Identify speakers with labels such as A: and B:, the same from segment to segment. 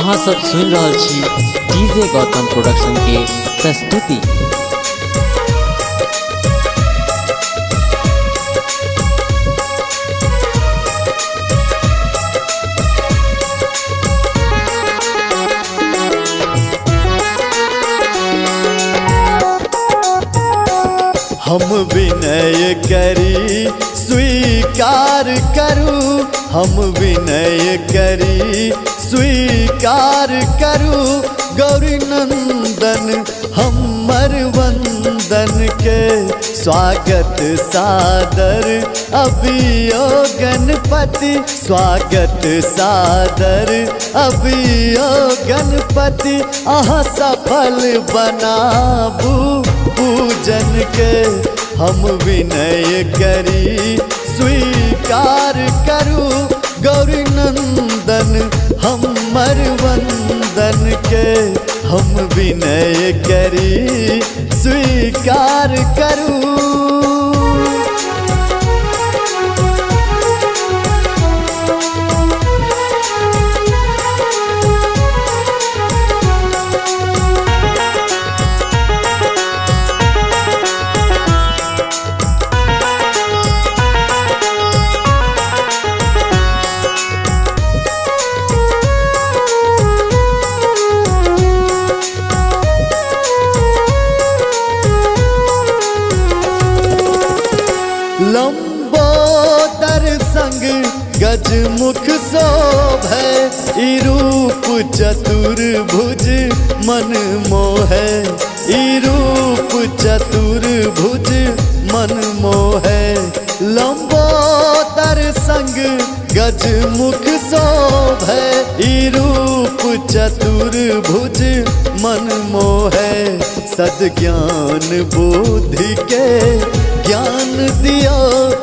A: अहाँ सब सुन रहल छी डीजे गौतम प्रोडक्शन के प्रस्तुति।
B: हम विनय करी स्वीकार करूं, हम विनय करी स्वीकार करूं। गौरी नंदन हमर वंदन के स्वागत सादर अभियो गणपति, स्वागत सादर अभियो गणपति। अहाँ सफल बनाबू पूजन के, हम विनय करी स्वीकार करूं। गौरी नंदन हमर वंदन के, हम विनय करी स्वीकार करूं। लंबोदर संग गजमुख शोभै, ई रूप चतुर्भुज मन मोहै, ई रूप चतुर्भुज मन मोहै। लंबोदर संग गजमुख शोभै, ई रूप चतुर्भुज मन मोहै। सद्ज्ञान बुद्धि के ज्ञान दियो,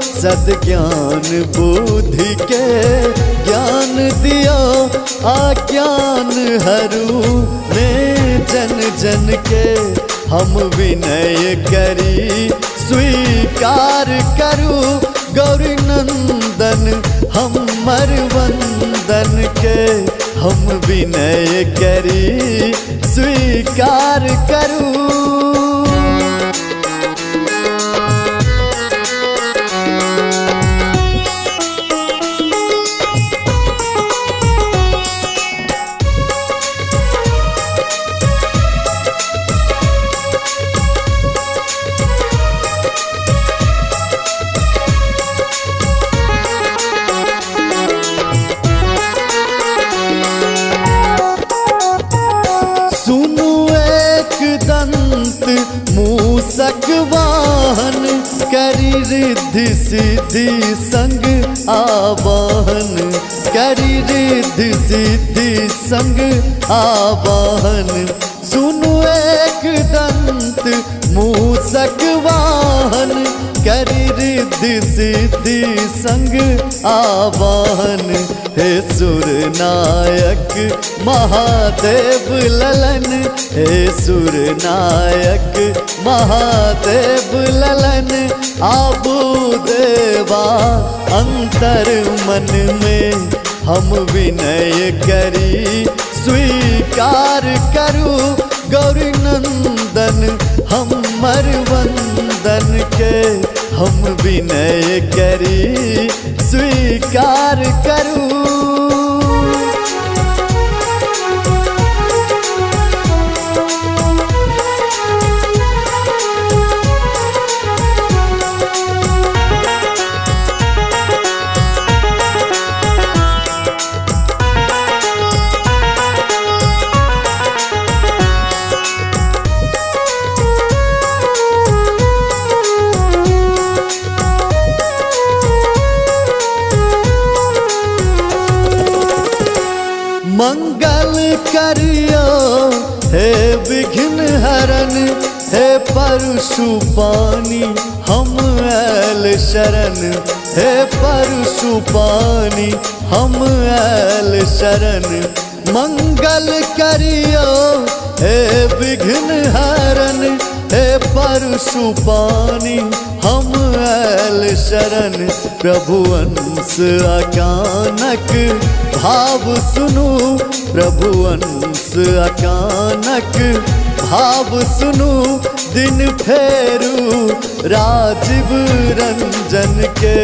B: सद्ज्ञान बुद्धि के ज्ञान दियो। अज्ञान हरू में जन जन के, हम विनय करी स्वीकार करूं। गौरी नंदन हमर वंदन के, हम विनय करी स्वीकार करूं। मूषक वाहन करी रिद्धि सिद्धि संग आवाहन, करी रिद्धि सिद्धि संग आवाहन। सुनु एक दंत मूषक वाहन करी रिद्धि सिद्धि संग आवाहन। हे सुर नायक महादेव ललन, हे सुर नायक महादेव ललन। आबू देवा अंतर मन में, हम विनय करी स्वीकार करूं। गौरी नंदन हमर वंदन के, हम विनय करी स्वीकार करूं। मंगल करियो हे विघ्न हरन, हे परशुपानी हम ऐल शरण, हे परशुपानी हम ऐल शरण। मंगल करियो हे विघ्न हरन, हे परशुपानी हम ऐल शरण। प्रभु अंश अचानक भाव सुनु, प्रभु अंश अचानक भाव सुनु। दिन फेरू राजीव रंजन के,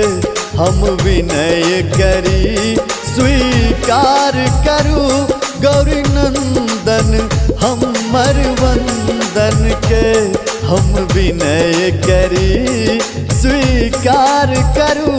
B: हम विनय करी स्वीकार करू। गौरी नंदन हमर वंदन के, हम विनय करी स्वीकार करू।